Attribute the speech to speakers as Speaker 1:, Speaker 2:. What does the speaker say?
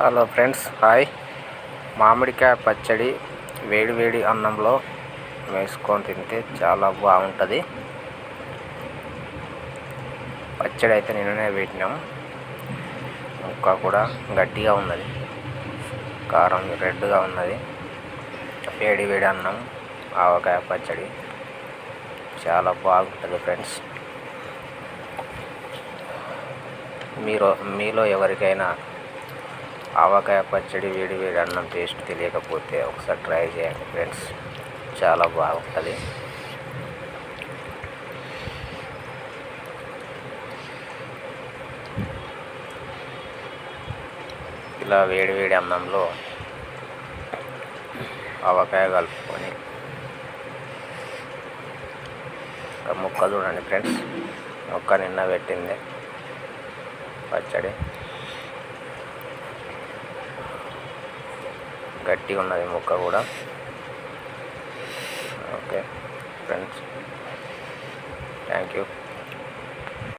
Speaker 1: Hello friends, hi. మామిడికాయ పచ్చడి వేడి వేడి అన్నంలో వేసుకొని తింటే చాలా బాగుంటుంది. పచ్చడి అయితే నిన్ననే పెట్టినాం. ముక్క కూడా గట్టిగా ఉన్నది, కారం రెడ్గా ఉన్నది. వేడి వేడి అన్నం, ఆవకాయ పచ్చడి చాలా బాగుంటుంది ఫ్రెండ్స్. మీలో ఎవరికైనా ఆవకాయ పచ్చడి వేడి వేడి అన్నం టేస్ట్ తెలియకపోతే ఒకసారి ట్రై చేయండి ఫ్రెండ్స్, చాలా బాగుంటుంది. ఇలా వేడి వేడి అన్నంలో ఆవకాయ కలుపుకొని ముక్క చూడండి ఫ్రెండ్స్, ముక్క నిన్న పెట్టింది పచ్చడి, గట్టిగా ఉన్నది ముక్క కూడా. Okay friends, thank you.